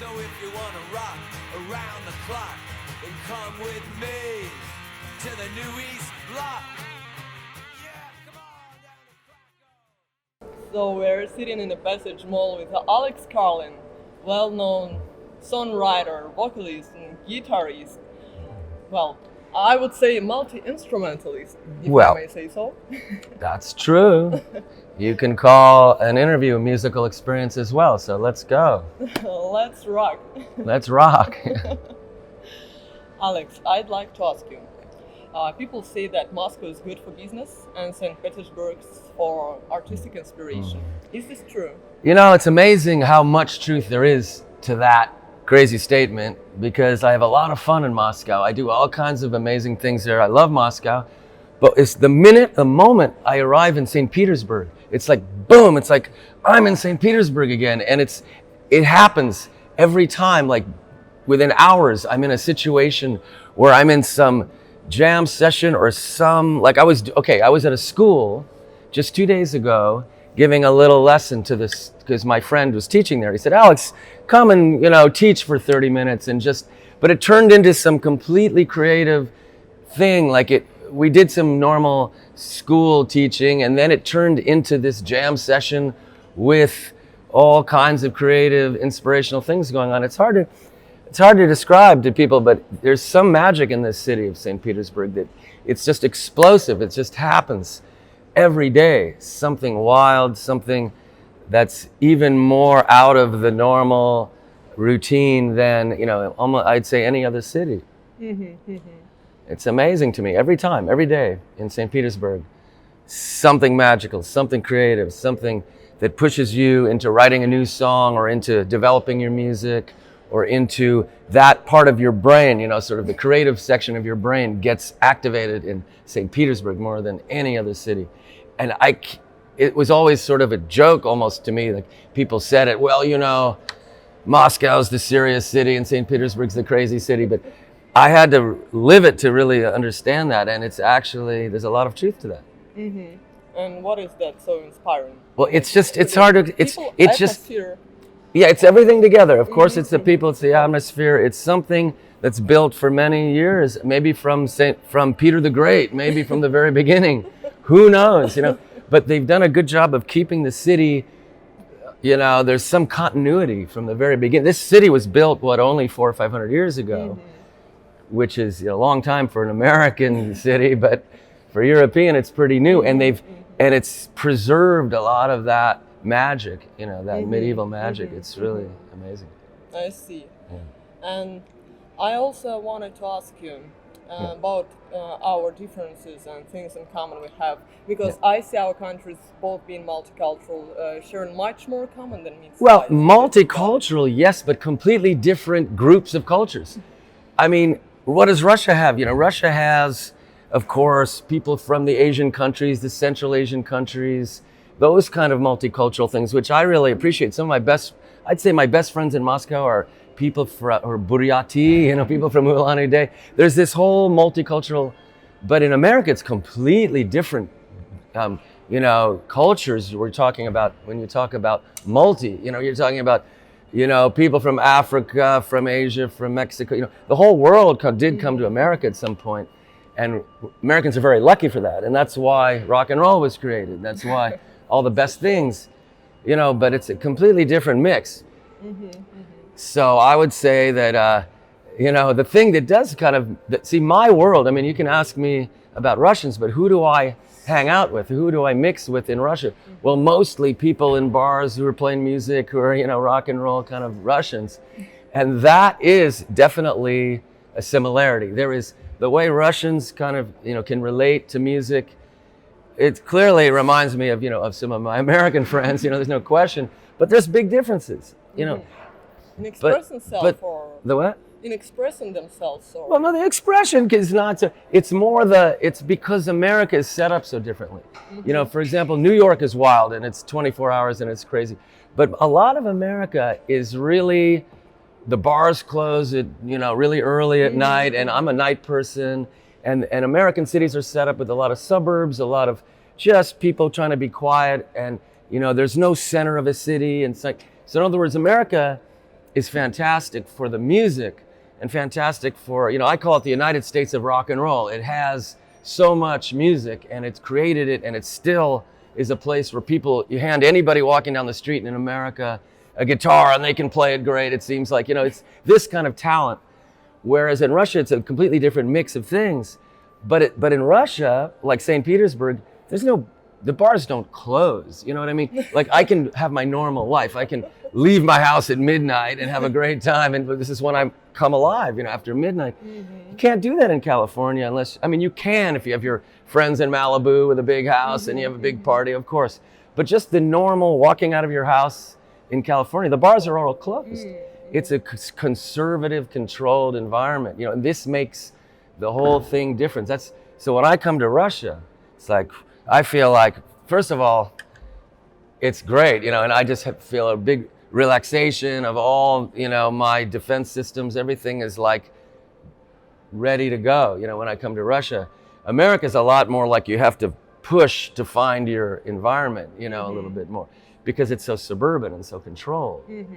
So if you wanna rock around the clock, then come with me to the New East Block. Yeah, come on down to Krakow. So we're sitting in the Passage Mall with Alex Kарлin, well-known songwriter, vocalist, and guitarist. Well, I would say multi-instrumentalist, if I may say so. That's true. You can call an interview a musical experience as well, so let's go. Let's rock. Let's rock. Alex, I'd like to ask you. People say that Moscow is good for business and St. Petersburg for artistic inspiration. Is this true? You know, it's amazing how much truth there is to that crazy statement, because I have a lot of fun in Moscow. I do all kinds of amazing things there. I love Moscow. But it's the moment I arrive in St. Petersburg, it's like, boom, it's like, I'm in St. Petersburg again. And it happens every time, like within hours, I'm in a situation where I'm in some jam session or I was at a school just 2 days ago, giving a little lesson to this, because my friend was teaching there. He said, Alex, come and, teach for 30 minutes but it turned into some completely creative thing. We did some normal school teaching, and then it turned into this jam session with all kinds of creative, inspirational things going on. It's hard to describe to people, but there's some magic in this city of St. Petersburg that it's just explosive. It just happens every day. Something wild, something that's even more out of the normal routine than, almost, I'd say, any other city. It's amazing to me every time, every day in St. Petersburg. Something magical, something creative, something that pushes you into writing a new song or into developing your music or into that part of your brain, sort of the creative section of your brain gets activated in St. Petersburg more than any other city. And it was always sort of a joke almost to me, like people said it, well, Moscow's the serious city and St. Petersburg's the crazy city, but I had to live it to really understand that, and there's a lot of truth to that. And what is that so inspiring? Well, it's hard to, yeah, it's everything together. Of course, it's the people, it's the atmosphere. It's something that's built for many years, maybe from Peter the Great, maybe from the very beginning. Who knows, But they've done a good job of keeping the city, there's some continuity from the very beginning. This city was built, only 400 or 500 years ago, which is a long time for an American city, but for European, it's pretty new. And it's preserved a lot of that magic, that medieval magic. It's really amazing. I see. Yeah. And I also wanted to ask you about our differences and things in common we have, because I see our countries both being multicultural, sharing much more common than me. Well, multicultural, yes, but completely different groups of cultures. I mean, what does Russia have? Russia has, of course, people from the Asian countries, the Central Asian countries, those kind of multicultural things, which I really appreciate. Some of I'd say my best friends in Moscow are people from Buryati, people from Ulan-Ude. There's this whole multicultural, but in America, it's completely different, cultures we're talking about. When you talk about multi, you're talking about, people from Africa, from Asia, from Mexico, the whole world did come to America at some point. And Americans are very lucky for that. And that's why rock and roll was created. That's why all the best things, but it's a completely different mix. So I would say that, the thing that does my world, you can ask me about Russians, but who do I hang out with? Who do I mix with in Russia? Well, mostly people in bars who are playing music, who are, rock and roll kind of Russians. And that is definitely a similarity. There is the way Russians kind of, can relate to music. It clearly reminds me of some of my American friends, there's no question, but there's big differences, In expressing self or... The what? In expressing themselves or... Well, no, the expression is not so... It's because America is set up so differently. For example, New York is wild and it's 24 hours and it's crazy. But a lot of America is really... The bars close at, really early at night, and I'm a night person. And American cities are set up with a lot of suburbs, a lot of just people trying to be quiet, and there's no center of a city. And so in other words, America is fantastic for the music and fantastic for, I call it the United States of rock and roll. It has so much music and it's created it, and it still is a place where you hand anybody walking down the street in America a guitar and they can play it great. It seems like, it's this kind of talent. Whereas in Russia, it's a completely different mix of things. But in Russia, like St. Petersburg, the bars don't close. You know what I mean? Like, I can have my normal life. I can leave my house at midnight and have a great time. And this is when I come alive, after midnight. Mm-hmm. You can't do that in California you can if you have your friends in Malibu with a big house and you have a big party, of course. But just the normal walking out of your house in California, the bars are all closed. Mm-hmm. It's a conservative, controlled environment, and this makes the whole thing different. So when I come to Russia, it's like, I feel like, first of all, it's great, and I just feel a big relaxation of all, my defense systems. Everything is like ready to go, when I come to Russia. America's a lot more like you have to push to find your environment, a little bit more, because it's so suburban and so controlled. Mm-hmm.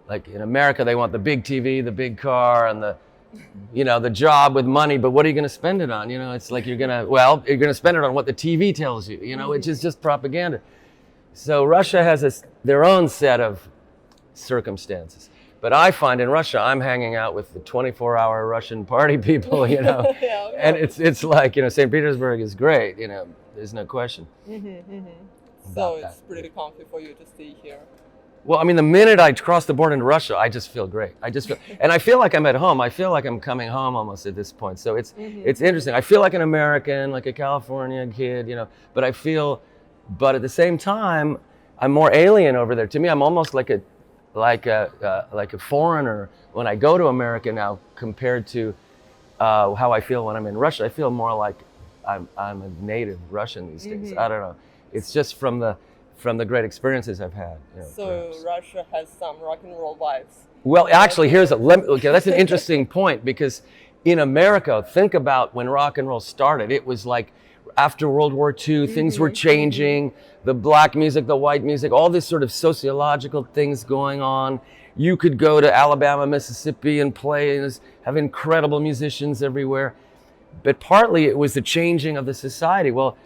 Like in America, they want the big TV, the big car, and the job with money, but what are you going to spend it on? It's like you're going to spend it on what the TV tells you, which is just propaganda. So Russia has their own set of circumstances. But I find in Russia, I'm hanging out with the 24-hour Russian party people, and it's like, St. Petersburg is great, there's no question. Mm-hmm, mm-hmm. So it's pretty comfy for you to stay here. Well, the minute I cross the border into Russia, I just feel great. And I feel like I'm at home. I feel like I'm coming home almost at this point. So it's interesting. I feel like an American, like a California kid, but at the same time, I'm more alien over there. To me, I'm almost like a foreigner when I go to America now compared to how I feel when I'm in Russia. I feel more like I'm a native Russian these days. I don't know. It's just from the great experiences I've had. So perhaps. Russia has some rock and roll vibes. Well, actually, that's an interesting point, because in America, think about when rock and roll started. It was like after World War II, things were changing. The black music, the white music, all these sort of sociological things going on. You could go to Alabama, Mississippi and play and have incredible musicians everywhere. But partly it was the changing of the society. Well,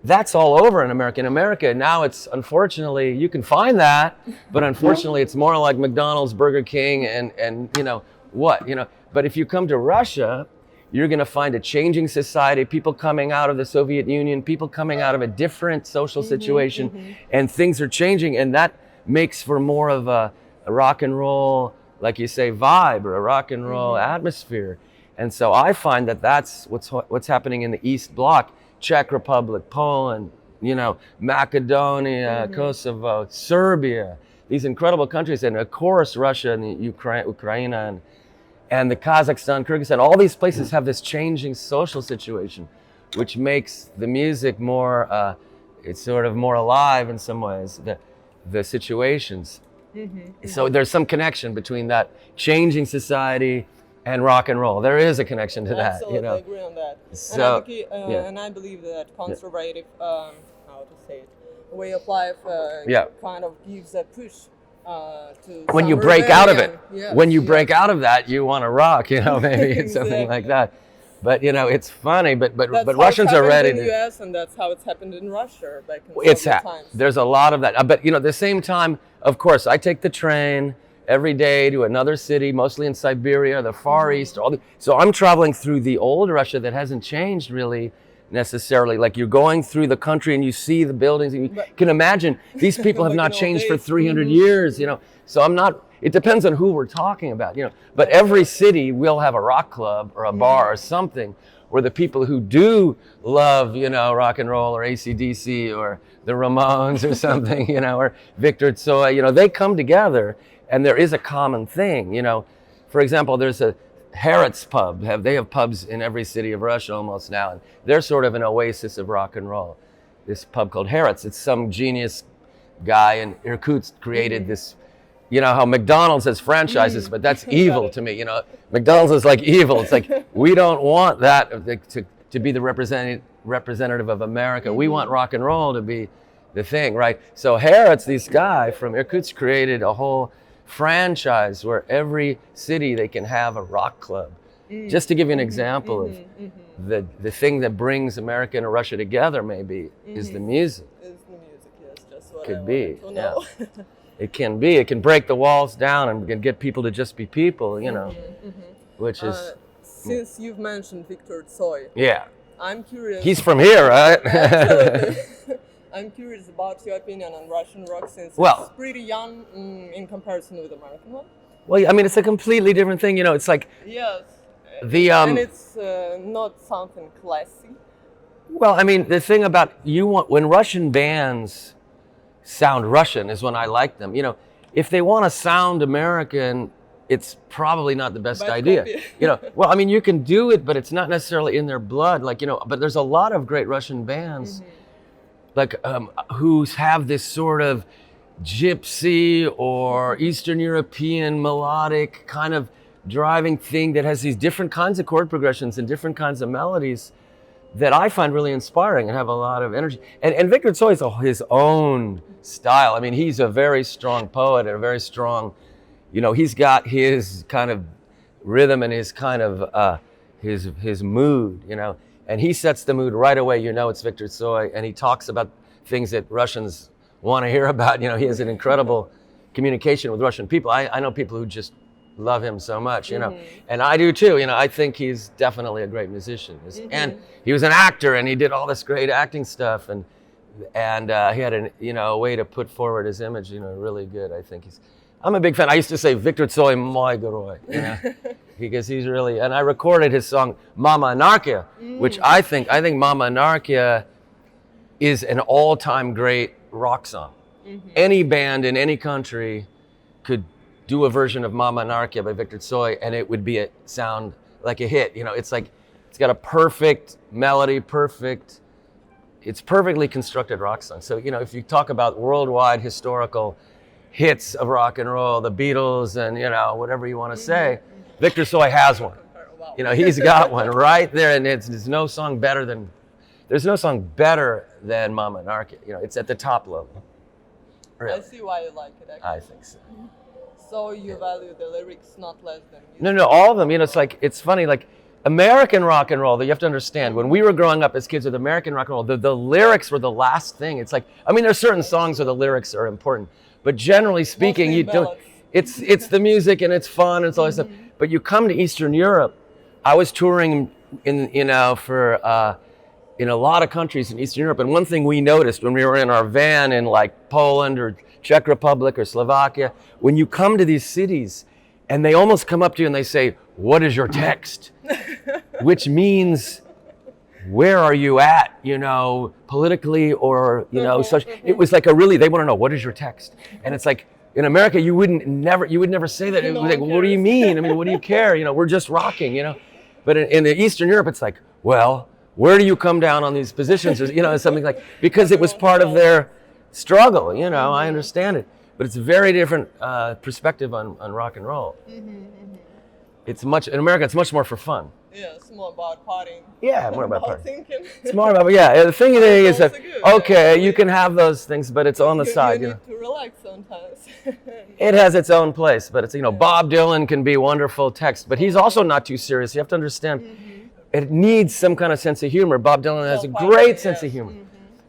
that's all over in America. In America, now it's, unfortunately, you can find that, but unfortunately it's more like McDonald's, Burger King, and But if you come to Russia, you're going to find a changing society, people coming out of the Soviet Union, people coming out of a different social situation, and things are changing, and that makes for more of a rock and roll, like you say, vibe, or a rock and roll atmosphere. And so I find that that's what's happening in the East Bloc. Czech Republic, Poland, Macedonia, Kosovo, Serbia, these incredible countries, and of course Russia and the Ukraine and the Kazakhstan, Kyrgyzstan, all these places have this changing social situation, which makes the music more, it's sort of more alive in some ways, the situations. So there's some connection between that changing society and rock and roll. There is a connection to that. Absolutely, I agree on that. So, and I believe that conservative, way of life kind of gives a push to when you break out of it. When you break out of that, you want to rock, maybe it's something like that. But it's funny, but Russians are ready in to. The US, and that's how it's happened in Russia back in times. There's a lot of that. But at the same time, of course, I take the train every day to another city, mostly in Siberia, the Far East. So I'm traveling through the old Russia that hasn't changed really necessarily. Like, you're going through the country and you see the buildings, and you can imagine these people have not changed for 300 years. So it depends on who we're talking about. But every city will have a rock club or a bar or something where the people who do love, rock and roll or AC/DC or the Ramones or something, or Victor Tsoi, they come together. And there is a common thing, For example, there's a Harrods pub. They have pubs in every city of Russia almost now. And they're sort of an oasis of rock and roll. This pub called Harrods. It's some genius guy in Irkutsk created this. How McDonald's has franchises, but that's evil to me. McDonald's is like evil. It's like, we don't want that to be the representative of America. We want rock and roll to be the thing, right? So Harrods, this guy from Irkutsk, created a whole franchise where every city they can have a rock club. Just to give you an example of the thing that brings America and Russia together, maybe, is the music. It's the music, yes, just what I Could be, wanted to know. It can be. It can break the walls down and can get people to just be people, you know, which is... Since you've mentioned Viktor Tsoi, Yeah. I'm curious. He's from here, right? Absolutely. I'm curious about your opinion on Russian rock since Well- it's pretty young in comparison with American one. Well, I mean, it's a completely different thing, you know, it's like Yes. and it's not something classy. Well, I mean, the thing about when Russian bands sound Russian is when I like them. You know, if they want to sound American, it's probably not the best Bad idea. copy. You know, well, I mean, you can do it, but it's not necessarily in their blood. Like, you know, but there's a lot of great Russian bands, like who have this sort of gypsy or Eastern European melodic kind of driving thing that has these different kinds of chord progressions and different kinds of melodies that I find really inspiring and have a lot of energy. And Viktor Tsoi is his own style. I mean, he's a very strong poet and a very strong, you know, he's got his kind of rhythm and his kind of his mood, you know, and he sets the mood right away. You know, it's Viktor Tsoi, and he talks about things that Russians want to hear about. You know, he has an incredible communication with Russian people. I know people who just love him so much, you know, and I do too. You know, I think he's definitely a great musician, and he was an actor, and he did all this great acting stuff, and he had a way to put forward his image, you know, really good. I think I'm a big fan. I used to say Viktor Tsoi, my Goroi, you know, because he's really, and I recorded his song Mama Anarchia, which I think Mama Anarchia is an all-time great rock song. Any band in any country could do a version of Mama Anarchia by Viktor Tsoi, and it would sound like a hit. You know, it's like, it's got a perfect melody, it's perfectly constructed rock song. So, you know, if you talk about worldwide historical hits of rock and roll, the Beatles and, you know, whatever you want to say, Viktor Tsoi has one. You know, he's got one right there, and there's no song better than Mama Anarchia. You know, it's at the top level. Really. I see why you like it, actually. I think so. So you value the lyrics not less than music? No, all of them. You know, it's funny, like American rock and roll, that you have to understand, when we were growing up as kids with American rock and roll, the lyrics were the last thing. It's like, I mean, there's certain songs where the lyrics are important, but generally speaking, Mostly you don't, ballads. it's the music and it's fun and it's all this stuff. But you come to Eastern Europe, I was touring in a lot of countries in Eastern Europe, and one thing we noticed when we were in our van in like Poland or Czech Republic or Slovakia, when you come to these cities and they almost come up to you and they say, "What is your text?" Which means, where are you at, you know, politically or, you know, such. It was like they want to know, what is your text? And it's like, in America, you would never say that. It was like, what do you mean? I mean, what do you care? You know, we're just rocking, you know. But in the Eastern Europe, it's like, well, where do you come down on these positions? Or, you know, something like, because it was part of their struggle, you know, I understand it. But it's a very different perspective on rock and roll. In America, it's much more for fun. Yeah, it's more about partying. Yeah, more about partying. Thinking. It's more about, the thing is that, good, okay, you can have those things, but it's on the side, you you know. need to relax sometimes. It has its own place, but it's, you know, Bob Dylan can be wonderful text, but he's also not too serious. You have to understand, it needs some kind of sense of humor. Bob Dylan has a great sense of humor,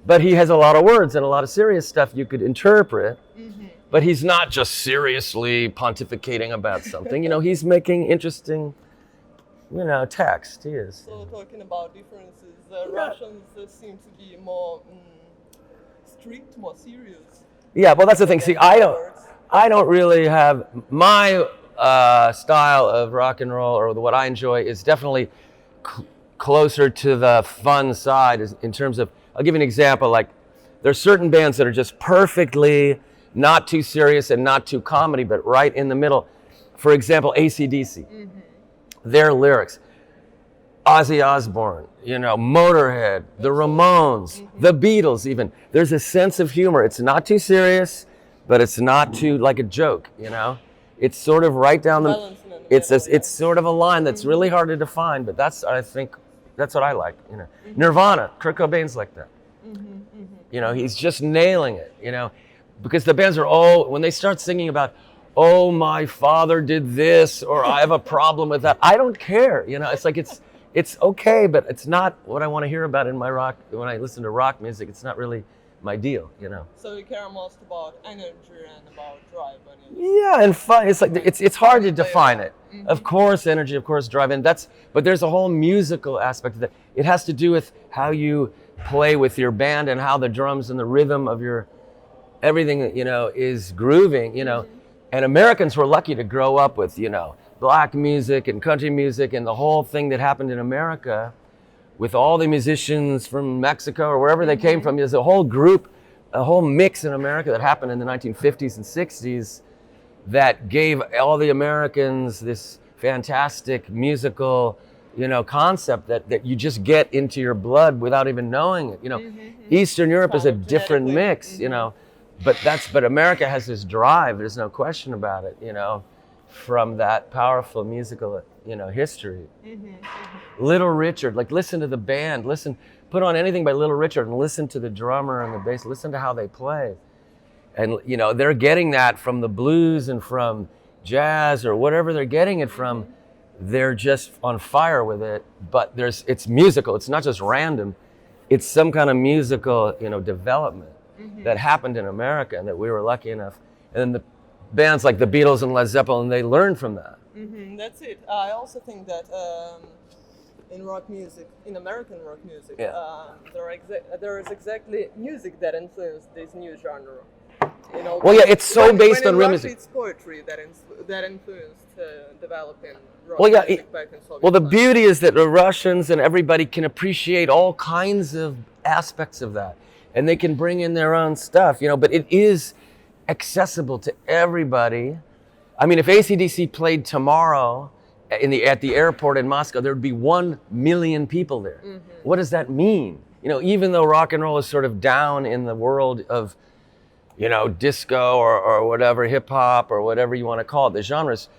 but he has a lot of words and a lot of serious stuff you could interpret, but he's not just seriously pontificating about something. You know, he's making interesting, you know, text. He is. So talking about differences, Russians seem to be more strict, more serious. Yeah, well, that's the thing. See, I don't really have my style of rock and roll, or what I enjoy is definitely closer to the fun side in terms of, I'll give you an example, like there's certain bands that are just perfectly not too serious and not too comedy, but right in the middle. For example, AC/DC, their lyrics, Ozzy Osbourne, you know, Motorhead, the Ramones, the Beatles even. There's a sense of humor. It's not too serious, but it's not too like a joke, you know? It's sort of right down the, it's sort of a line that's really hard to define, but I think that's what I like, you know. Nirvana, Kurt Cobain's like that. You know, he's just nailing it, you know, because the bands are when they start singing about, oh, my father did this, or I have a problem with that. I don't care. You know, it's like it's okay, but it's not what I want to hear about in my rock. When I listen to rock music, it's not really my deal, you know. So you care most about energy and about drive, and Yeah, and fun. It's like it's hard to define it. Of course, energy, of course, drive, and but there's a whole musical aspect of that. It has to do with how you play with your band and how the drums and the rhythm of your everything, you know, is grooving, you know. And Americans were lucky to grow up with, you know, black music and country music and the whole thing that happened in America with all the musicians from Mexico or wherever they came from. There's a whole group, a whole mix in America that happened in the 1950s and 60s that gave all the Americans this fantastic musical, you know, concept that you just get into your blood without even knowing it. You know, Eastern Europe is a different mix, you know, but America has this drive. There's no question about it, you know, from that powerful musical, you know, history. Little Richard, like listen to the band, put on anything by Little Richard and listen to the drummer and the bass, listen to how they play. And, you know, they're getting that from the blues and from jazz or whatever they're getting it from. They're just on fire with it, but it's musical. It's not just random. It's some kind of musical, you know, development that happened in America and that we were lucky enough. And then the bands like the Beatles and Led Zeppelin, they learned from that. That's it. I also think that in rock music, in American rock music, there is exactly music that influenced this new genre. You know, well, yeah, it's so based on real music. It's poetry that influenced developing rock well, yeah, music back in Soviet well, the times. beauty is that the Russians and everybody can appreciate all kinds of aspects of that, and they can bring in their own stuff, you know. But it is accessible to everybody. I mean, if AC/DC played tomorrow at the airport in Moscow, there would be 1 million people there. What does that mean? You know, even though rock and roll is sort of down in the world of, you know, disco or whatever, hip hop or whatever you want to call it, the genres,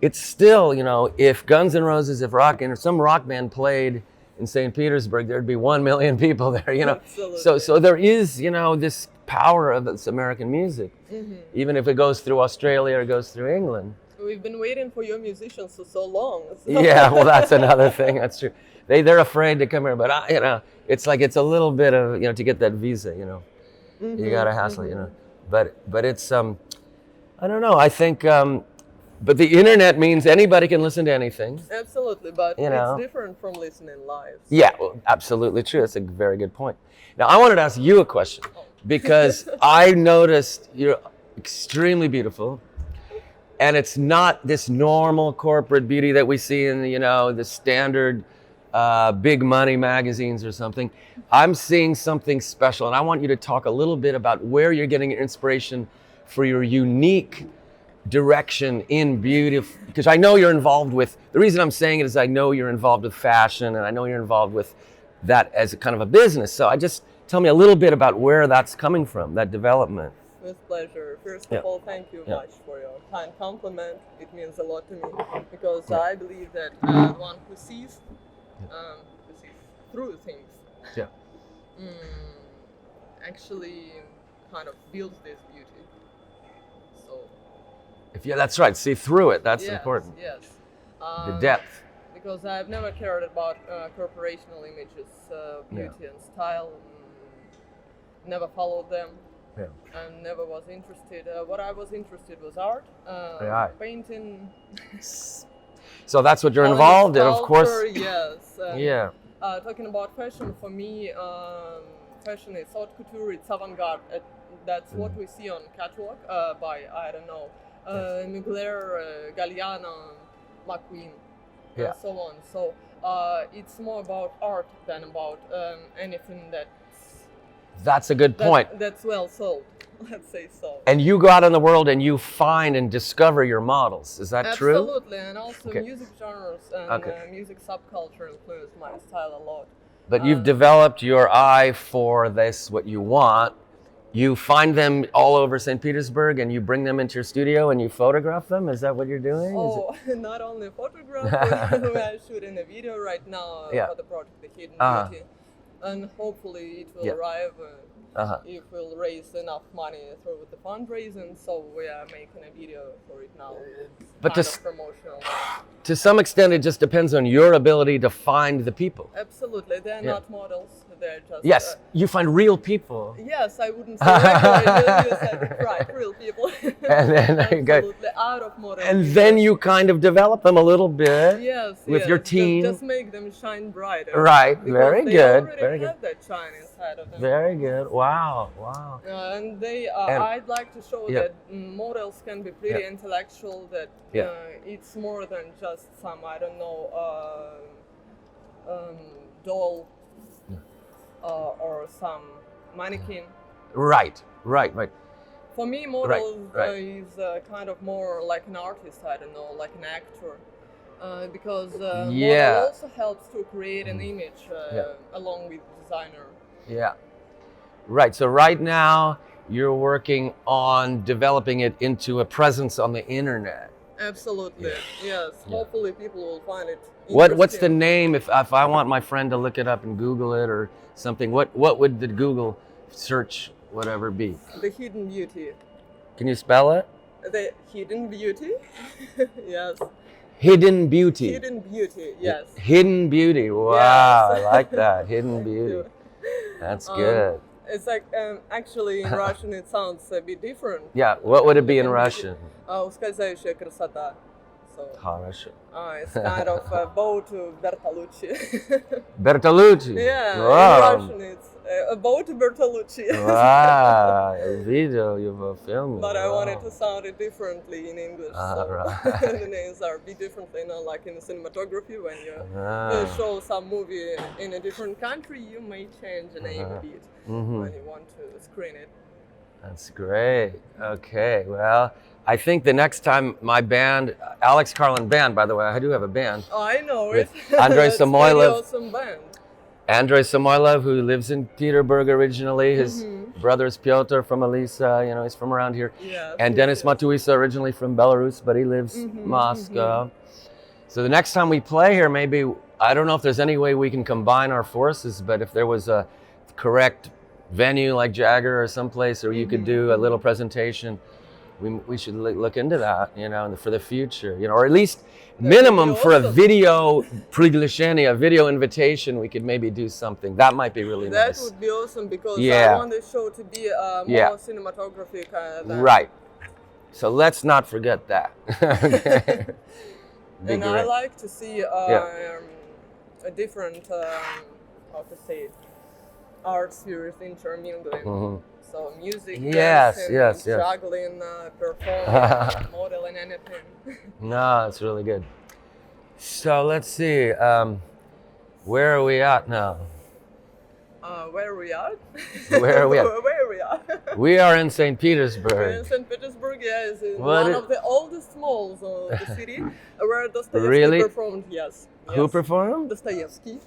it's still, you know, if Guns N' Roses, if some rock band played in St. Petersburg, there'd be 1 million people there, you know. Absolutely. So there is, you know, this power of this American music, even if it goes through Australia or goes through England. We've been waiting for your musicians for so long. So. Yeah, well, that's another thing. That's true. They're afraid to come here, but you know, it's like it's a little bit of, you know, to get that visa, you know, you gotta hassle, you know. But it's I don't know. I think, but the internet means anybody can listen to anything. Absolutely, but you know, it's different from listening live. So. Yeah, well, absolutely true. That's a very good point. Now, I wanted to ask you a question because I noticed you're extremely beautiful, and it's not this normal corporate beauty that we see in, you know, the standard big money magazines or something. I'm seeing something special, and I want you to talk a little bit about where you're getting your inspiration for your unique direction in beauty, because I know you're involved with, the reason I'm saying it is I know you're involved with fashion, and I know you're involved with that as a kind of a business. So tell me a little bit about where that's coming from, that development. With pleasure. First of all, thank you much for your kind compliment. It means a lot to me, because I believe that one who sees through things actually kind of builds this beauty. So that's right. See through it. That's important. Yes. The depth. Because I've never cared about corporational images, beauty and style. Never followed them. And never was interested. What I was interested was art, painting. So that's what you're involved in, of course. Yes. Talking about fashion, for me, fashion is haute couture, it's avant-garde. That's what we see on catwalk by, I don't know, Mugler, Galliano, McQueen, and so on. So it's more about art than about anything that's a good point. That's well sold, let's say so. And you go out in the world and you find and discover your models. Is that true? Absolutely, and also music genres and music subculture influence my style a lot. But you've developed your eye for this, what you want. You find them all over St. Petersburg and you bring them into your studio and you photograph them? Is that what you're doing? Oh, not only photograph, we're shooting a video right now for the project The Hidden Beauty. And hopefully it will arrive if we'll raise enough money through the fundraising. So we are making a video for it now. But Kind of promotional. to some extent, it just depends on your ability to find the people. Absolutely, they're not models. They're just Yes, you find real people. Yes, I wouldn't say regular. You said right, real people. And then Absolutely, out of model. and then you kind of develop them a little bit. Yes, with your team. Just make them shine brighter. Right, Because very they good, already very have that shine inside of them. Very good. Wow. And they, And- I'd like to show Yeah. that models can be pretty intellectual. That it's more than just some, I don't know, doll or some mannequin. Right. For me, model right. is kind of more like an artist, I don't know, like an actor. Because Yeah. model also helps to create an image along with designer. Yeah. Right. So right now you're working on developing it into a presence on the internet. Absolutely, yes. Hopefully people will find it What's the interesting. name if I want my friend to look it up and Google it or something? What would the Google search whatever be? The Hidden Beauty. Can you spell it? The Hidden Beauty? Yes. Hidden Beauty. Hidden Beauty, yes. Hidden Beauty. Wow, Yes. I like that. Hidden Thank Beauty. you. That's good. It's like, actually in Russian it sounds a bit different. Yeah, what would it be in Hidden Russian? Beauty. Ускользающая красота. So, Хорошо. it's kind of a bow to Bertolucci. Bertolucci. Yeah, Wow. in Russian it's a bow to Bertolucci. Wow, video его film. But I wanted to sound it differently in English, so right. the names are a bit differently, like in cinematography when you show some movie in a different country, you may change the name a bit when you want to screen it. That's great. Okay, well, I think the next time my band, Alex Kарлin band, by the way, I do have a band. Oh, I know With it. Andrei It's Samoilov. really awesome band. Andrei Samoilov, who lives in Petersburg originally. His brother is Pyotr from Elisa, he's from around here. Yeah, And Denis Matuisa, originally from Belarus, but he lives in Moscow. So the next time we play here, maybe, I don't know if there's any way we can combine our forces, but if there was a correct venue like Jagger or someplace, or you could do a little presentation, we should look into that, for the future, or at least minimum for a awesome. Video приглашение, a video invitation, we could maybe do something. That might be really That nice. would be awesome because Yeah. I want the show to be more cinematographic. Than Right. So let's not forget that. Okay. Be And I great. like to see a different, how to say it, art spheres intermingling. So music, Yes, dancing, yes. juggling, performing, modeling, anything. No, it's really good. So let's see. Where are we at now? Where we are? Where are we at? Where we are? We are in St. We're in Petersburg. St. Petersburg, yes, in What one i- of the oldest malls of the city, where Dostoevsky Really? performed. Yes. Who yes. performed? Dostoevsky.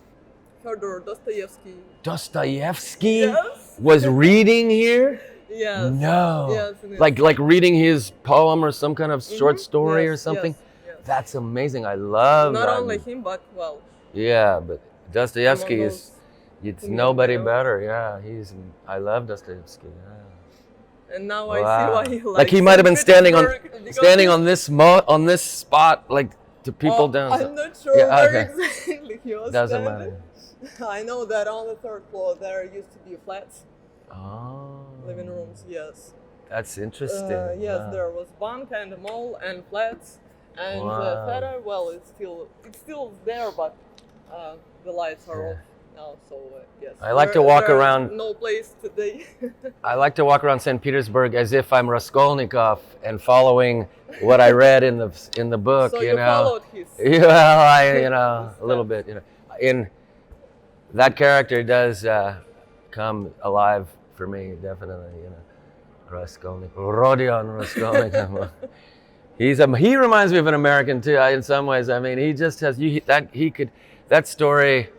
Fyodor Dostoevsky. Dostoevsky Yes. was reading here? Yes. No. Yes. it is. Like reading his poem or some kind of short story or Yes, something? Yes. That's amazing. I love Not that. only him, but well. Yeah, but Dostoevsky among is, those it's who you nobody know. better. Yeah, I love Dostoevsky. Yeah. And now Wow. I see why he likes Like he might have been St. standing Petersburg, because standing he's- on this spot, like to people down. I'm not sure Yeah, where okay. exactly he was Doesn't standing. matter. I know that on the third floor there used to be flats, Oh, living rooms. Yes. that's interesting. Yes, Wow. there was bank and a mall and flats, and Wow. theater. Well, it's still there, but the lights are Yeah. off now. So yes. I like to walk there's around- No place today. I like to walk around St. Petersburg as if I'm Raskolnikov and following what I read in the book. So you you know. followed his. Well, a little bit. In that character does come alive for me, definitely. Raskolnikov, Rodion Raskolnikov. He reminds me of an American too. In some ways, I mean, he just has that story.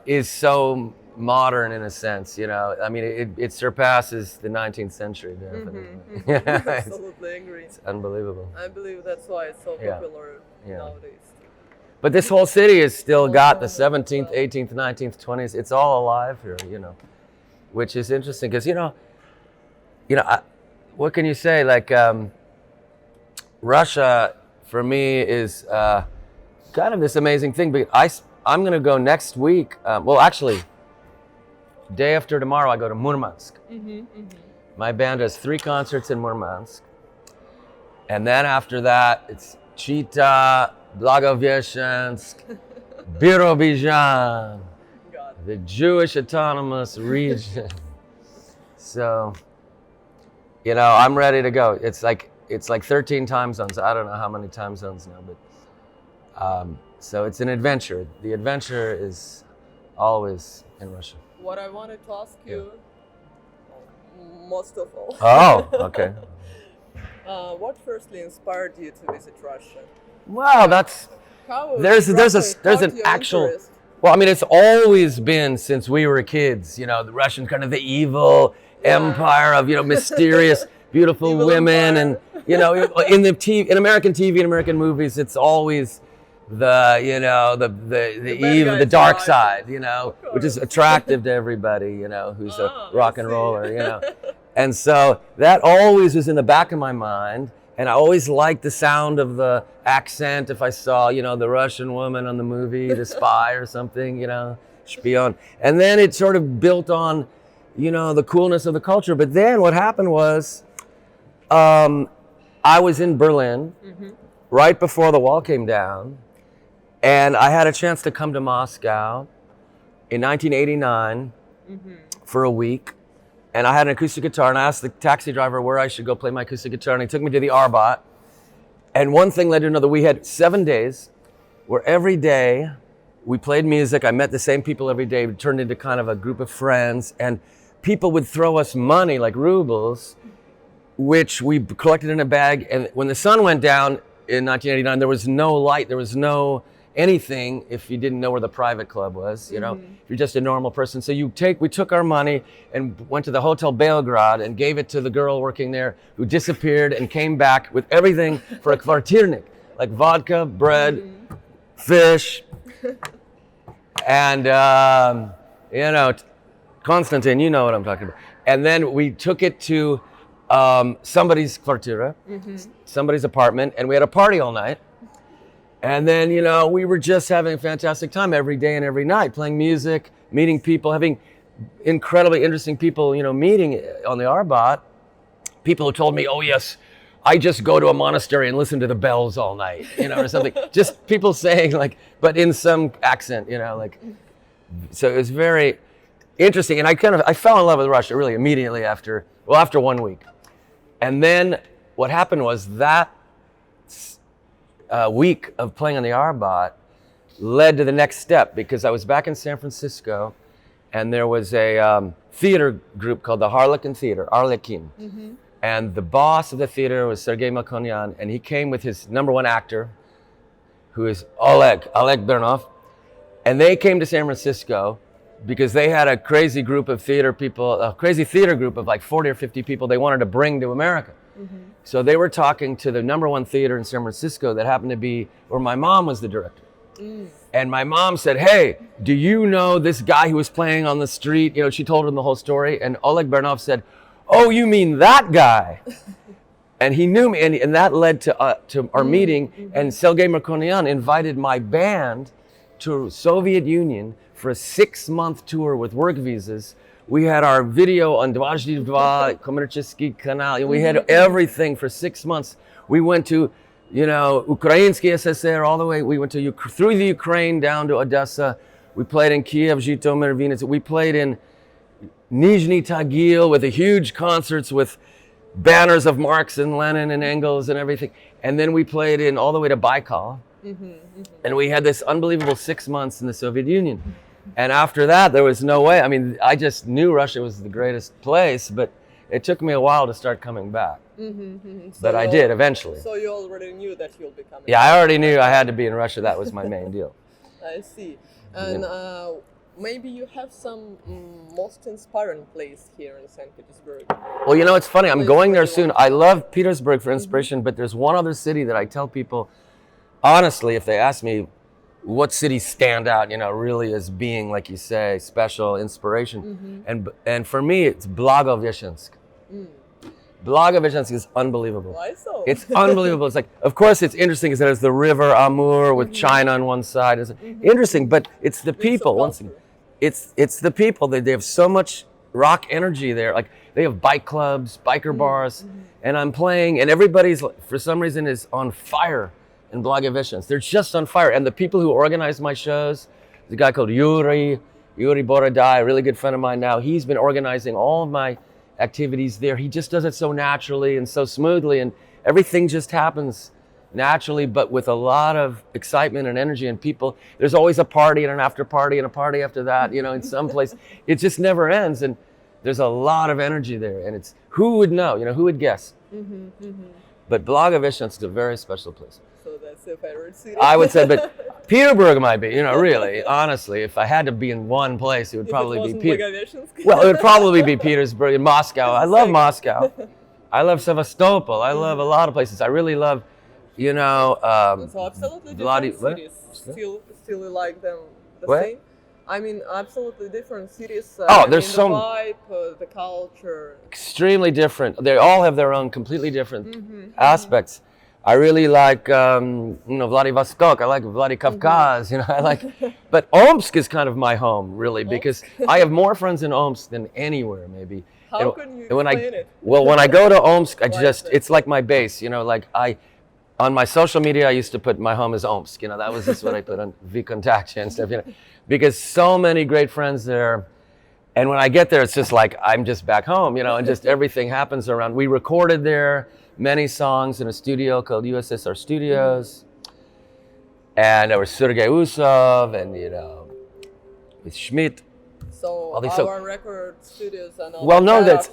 Is so modern in a sense. I mean, it surpasses the 19th century, definitely. It's Absolutely agree. unbelievable. I believe that's why it's so Yeah. popular Yeah. nowadays. But this whole city has still got the 17th, 18th, 19th, 20th. It's all alive here, which is interesting because what can you say? Like Russia for me is kind of this amazing thing. But I'm going to go next week. Well, actually, day after tomorrow, I go to Murmansk. My band has 3 concerts in Murmansk, and then after that, it's Chita, Blagoveshchensk, Birobidzhan, the Jewish Autonomous Region. So, I'm ready to go. It's like 13 time zones. I don't know how many time zones now, but so it's an adventure. The adventure is always in Russia. What I wanted to ask you, most of all. Oh, okay. What firstly inspired you to visit Russia? Wow, there's an actual. Interest? Well, I mean, it's always been since we were kids. The Russian kind of the evil empire of mysterious, beautiful Evil empire. empire. And in American TV and American movies, it's always the evil, the dark side, which is attractive to everybody, who's a rock and roller, And so that always was in the back of my mind. And I always liked the sound of the accent if I saw, the Russian woman on the movie, The Spy or something, Spion. And then it sort of built on, the coolness of the culture. But then what happened was I was in Berlin right before the wall came down. And I had a chance to come to Moscow in 1989 for a week. And I had an acoustic guitar, and I asked the taxi driver where I should go play my acoustic guitar, and he took me to the Arbat. And one thing led to another. We had 7 days where every day we played music. I met the same people every day. We turned into kind of a group of friends, and people would throw us money, like rubles, which we collected in a bag. And when the sun went down in 1989, there was no light, there was no anything if you didn't know where the private club was, if you're just a normal person. So we took our money and went to the Hotel Belgrade and gave it to the girl working there who disappeared and came back with everything for a kvartirnik, like vodka, bread, fish, and, Konstantin, you know what I'm talking about. And then we took it to somebody's kvartira, somebody's apartment, and we had a party all night. And then, we were just having a fantastic time every day and every night, playing music, meeting people, having incredibly interesting people, meeting on the Arbat. People who told me, oh yes, I just go to a monastery and listen to the bells all night, or something. Just people saying but in some accent, so it was very interesting. And I fell in love with Russia really immediately after 1 week. And then what happened was that week of playing on the Arbat led to the next step, because I was back in San Francisco, and there was a theater group called the Harlequin Theater, Arlekin. And the boss of the theater was Sergei Makonyan, and he came with his number 1 actor, who is Oleg Bernov. And they came to San Francisco because they had a crazy group of theater people, a crazy theater group of like 40 or 50 people they wanted to bring to America. So they were talking to the number 1 theater in San Francisco that happened to be where my mom was the director. And my mom said, hey, do you know this guy who was playing on the street? She told him the whole story. And Oleg Bernov said, oh, you mean that guy? And he knew me. And that led to our meeting. And Sergei Makonyan invited my band to Soviet Union for a 6-month tour with work visas. We had our video on Dvazhdy Dva, Kommerchesky Kanal. We had everything for 6 months. We went to, Ukrainsky SSR all the way. We went to through the Ukraine down to Odessa. We played in Kiev, Zhytomyr, Vinnytsia. We played in Nizhny Tagil with the huge concerts with banners of Marx and Lenin and Engels and everything. And then we played in all the way to Baikal. And we had this unbelievable 6 months in the Soviet Union. And after that, there was no way. I mean, I just knew Russia was the greatest place, but it took me a while to start coming back. But I did eventually. So you already knew that you'll be coming. Yeah, I already knew I had to be in Russia. That was my main deal. I see. And maybe you have some most inspiring place here in St. Petersburg. Well, it's funny. I'm going there soon. I love Petersburg for inspiration, but there's one other city that I tell people, honestly, if they ask me, what cities stand out, really as being, like you say, special, inspiration. And for me, it's Blagoveshchensk. Blagoveshchensk is unbelievable. Why so? It's unbelievable. It's like, of course, it's interesting because there's the river Amur with China on one side. It's interesting, but it's the people. Once again, it's the people. They have so much rock energy there. Like they have bike clubs, biker bars, and I'm playing, and everybody's for some reason is on fire in Blagoveshchensk. They're just on fire. And the people who organize my shows, the guy called Yuri Borodai, a really good friend of mine now. He's been organizing all of my activities there. He just does it so naturally and so smoothly, and everything just happens naturally, but with a lot of excitement and energy. And people, there's always a party and an after party and a party after that, in some place. It just never ends, and there's a lot of energy there. And it's, who would know, who would guess? But Blagoveshchensk is a very special place. So that's your favorite city? I would say, but Petersburg might be, really, honestly, if I had to be in one place, it would probably be Petersburg. Well, it would probably be Petersburg and Moscow. I love Moscow. I love Sevastopol. I love a lot of places. I really love, so absolutely different cities. Still you like them the same? I mean, absolutely different cities. There's the vibe, the culture. Extremely different. They all have their own completely different aspects. I really like, Vladivostok. I like Vladikavkaz. I like, but Omsk is kind of my home, really, because I have more friends in Omsk than anywhere, maybe. How can you explain it? Well, when I go to Omsk, it's like my base. On my social media, I used to put my home is Omsk. That was just what I put on VKontakte and stuff. Because so many great friends there. And when I get there, it's just like I'm just back home. And just everything happens around. We recorded there many songs in a studio called USSR Studios, and there was Sergei Usov and with Schmidt. So our record studios and all. Well, no, that's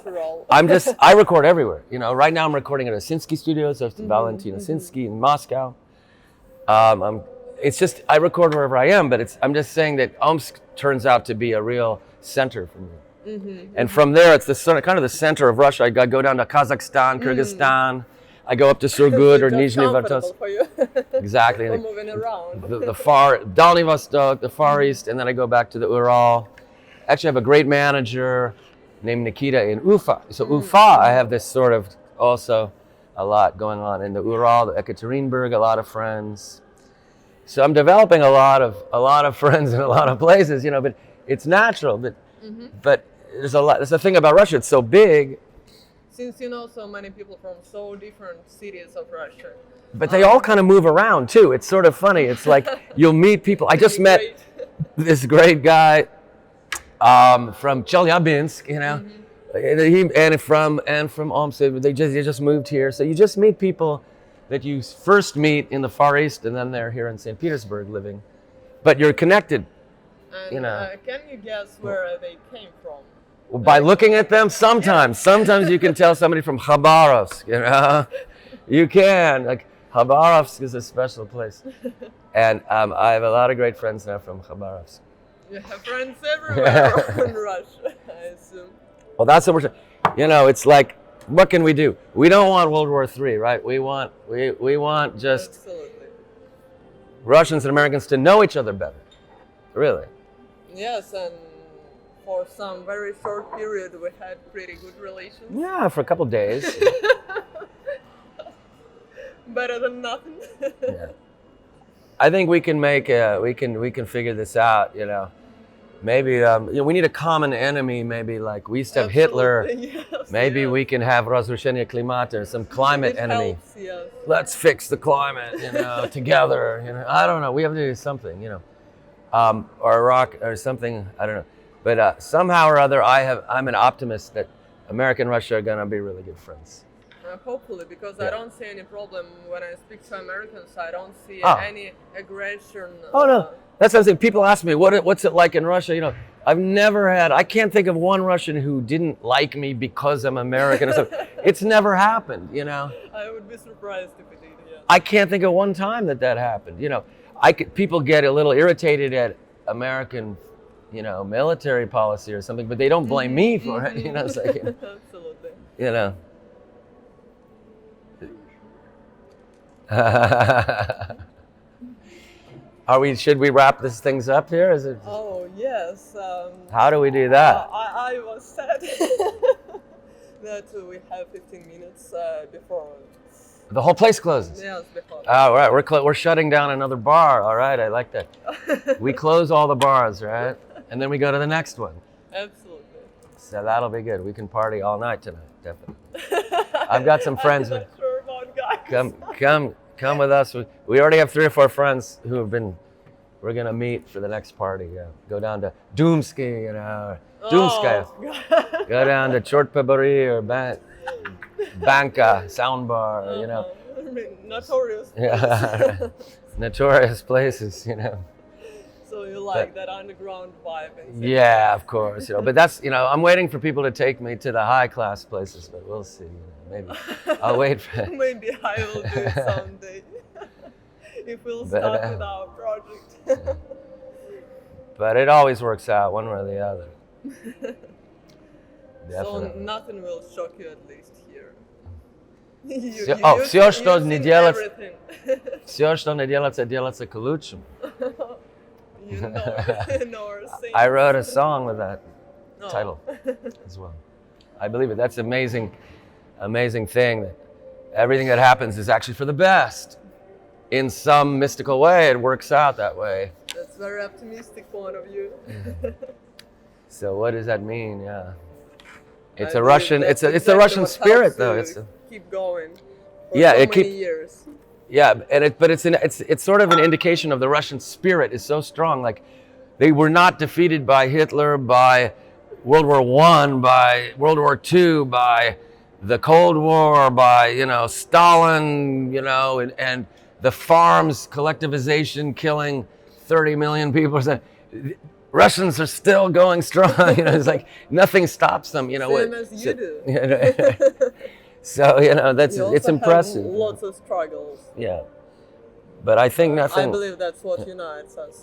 I record everywhere. Right now I'm recording at Asinsky Studios of Valentin Asinsky in Moscow. It's just I record wherever I am, but I'm just saying that Omsk turns out to be a real center for me. And from there, it's kind of the center of Russia. I go down to Kazakhstan, Kyrgyzstan. I go up to Surgut or Nizhny Novgorod. Exactly. We're moving around. The far Dальний Vostok, the Far East, and then I go back to the Ural. Actually, I have a great manager named Nikita in Ufa. So Ufa, I have this sort of also a lot going on in the Ural, the Ekaterinburg, a lot of friends. So I'm developing a lot of friends in a lot of places, but it's natural. But there's a lot. That's the thing about Russia. It's so big. Since you know so many people from so different cities of Russia. But they all kind of move around too. It's sort of funny. It's like you'll meet people. I just met this great guy from Chelyabinsk, and from Omsk. They just moved here. So you just meet people that you first meet in the Far East, and then they're here in St. Petersburg living. But you're connected. And can you guess where they came from? Well, by looking at them, sometimes you can tell somebody from Khabarovsk. You can. Like Khabarovsk is a special place, and I have a lot of great friends now from Khabarovsk. You have friends everywhere in Russia, I assume. Well, that's what we're saying. It's like, what can we do? We don't want World War III, right? We want just Absolutely. Russians and Americans to know each other better. Really. Yes, and for some very short period we had pretty good relations. Yeah, for a couple days. Better than nothing. Yeah. I think we can we can figure this out, Maybe we need a common enemy. Maybe like we used to have Hitler. Yes, maybe we can have razrushenie klimata or some climate enemy. Helps, yes. Let's fix the climate, together. I don't know. We have to do something, or Iraq or something. I don't know. But somehow or other, I'm an optimist that America and Russia are gonna be really good friends. Hopefully, because I don't see any problem when I speak to Americans. I don't see any aggression. Oh no. That's what I'm saying. People ask me, what's it like in Russia? I can't think of one Russian who didn't like me because I'm American or something. It's never happened, I would be surprised if it did, yeah. I can't think of one time that happened. People get a little irritated at American, military policy or something, but they don't blame me for it, It's like, Absolutely. Should we wrap this things up here? Is it? Oh yes. How do we do that? I was sad that we have 15 minutes before. The whole place closes. Yes, before. All right, we're shutting down another bar. All right, I like that. We close all the bars, right? And then we go to the next one. Absolutely. So that'll be good. We can party all night tonight, definitely. I've got some friends. I'm not sure about guys. Come with us. We already have 3 or 4 friends who have been. We're gonna meet for the next party. Yeah, go down to Doomsky, Doomskaya. Oh, Go down to Chort Pabari or Banka Sound Bar. I mean, notorious. Yeah, notorious places. So you like that underground vibe? And Yeah, of course. But that's I'm waiting for people to take me to the high class places, but we'll see. Maybe I'll wait for. Maybe I will do it someday. If we'll start with our project. But it always works out one way or the other. So nothing will shock you, at least here. Все, что не делается, everything. все, что не делается, делается к лучшему. You know our saying. I wrote a song with that Oh. title as well. I believe it. That's amazing thing that everything that happens is actually for the best. In some mystical way, it works out that way. That's very optimistic point of view. So what does that mean? Yeah, it's I a Russian. believe It's that's a exactly Russian what spirit, helps though. you It's keep going. For Yeah, so it many keep- years. Yeah, and it's sort of an indication of the Russian spirit is so strong. Like they were not defeated by Hitler, by World War I, by World War II, by the Cold War, by Stalin, and the farms collectivization killing 30 million people. Russians are still going strong. It's like nothing stops them. Same as you do. So that's You it's also have impressive. lots of struggles. Yeah, but I think nothing. I believe that's what unites us.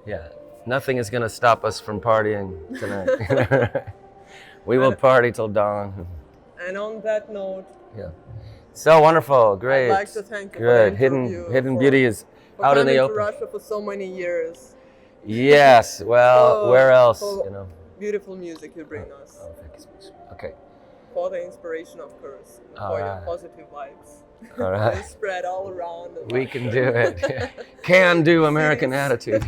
Yeah, nothing is gonna stop us from partying tonight. We will party till dawn. And on that note, Yeah, so wonderful, great. I'd like to thank you Good. for the interview, Hidden for- beauty is for out in coming the to open. Russia for so many years. Yes. Well, So- where else? so Beautiful music you bring us. Oh, thank you so much. Okay. For the inspiration, of course. All For your right. positive vibes. All right. They spread all around. We can do it. Can do American attitude.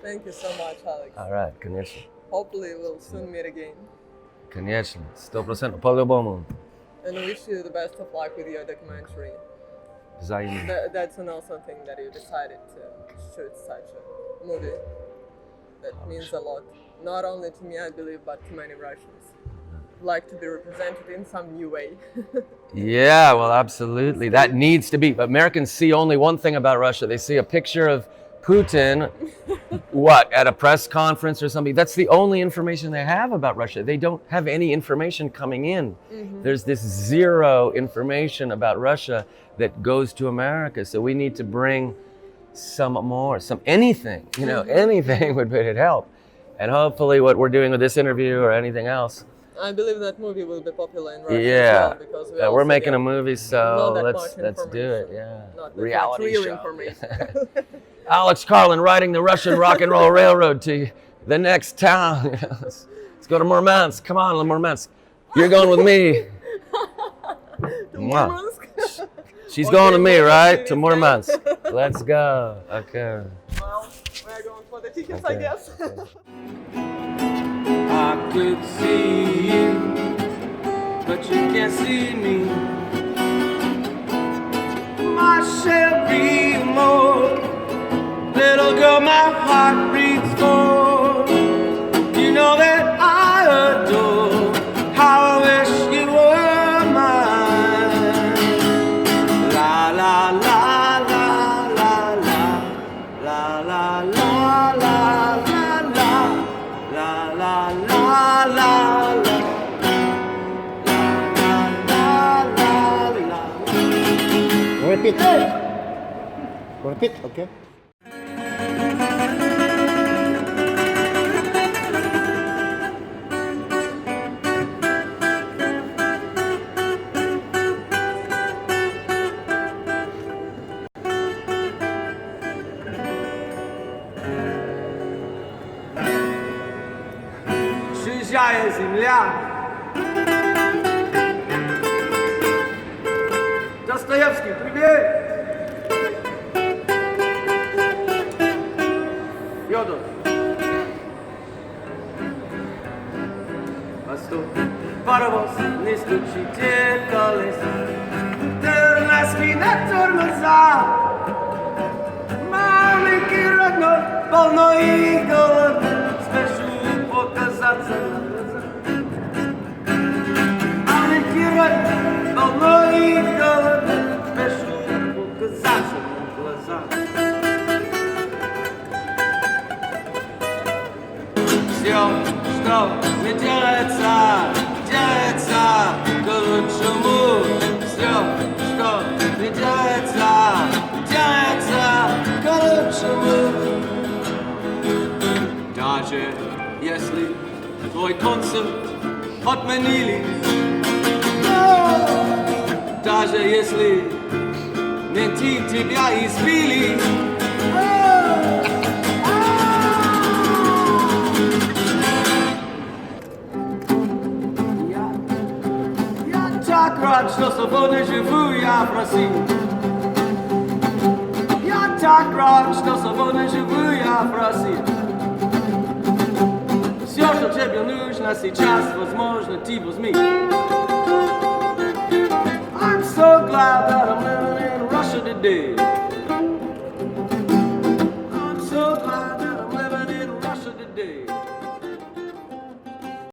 Thank you so much, Alex. All right, конечно. Hopefully we'll soon meet again. Конечно. 100%. По-любому. And wish you the best of luck with your documentary. Взаимно. That's an awesome thing that you decided to shoot such a movie. That means a lot. Not only to me, I believe, but to many Russians. Like to be represented in some new way. Yeah, well, absolutely. That needs to be. Americans see only one thing about Russia. They see a picture of Putin, at a press conference or something. That's the only information they have about Russia. They don't have any information coming in. Mm-hmm. There's this zero information about Russia that goes to America. So we need to bring some anything, anything would help. And hopefully what we're doing with this interview or anything else. I believe that movie will be popular in Russia Yeah, as well, because we're also making get a movie, not so that let's much do it. information. Yeah, Not that reality much real show. information. Alex Kарлin riding the Russian rock and roll railroad to the next town. Let's go to Murmansk. Come on, Murmansk. You're going with me. To Mwah. Murmansk? She's Okay, going with me, well, right? To maybe Murmansk. Let's go. Okay. Well, we're going for the tickets, I Okay, guess. I could see you, but you can't see me. My Shelby more, little girl, my heart beats for. You know that I adore how I wish you were mine. La la la la la la la la la la la la la la la la. Repeat. Repeat, okay? встречая земля. Достоевский, привет! Федор. Восток. Паровоз, не стучите колеса. Тормозки на тормоза. Маленький родной, полной и голодный. Спешу показаться на глаза. Маленький родной, полной и голодный. Спешу показаться на глаза. Все, что не делается, делается к лучшему. Все, что не делается, делается к лучшему. Даже если твой концерт отменили, даже если менты тебя избили, так рад, что свободно живу я в России. Я так рад, что свободно живу я в России. Все, что тебе нужно сейчас, возможно, ты возьми. I'm so glad that I'm living in Russia today.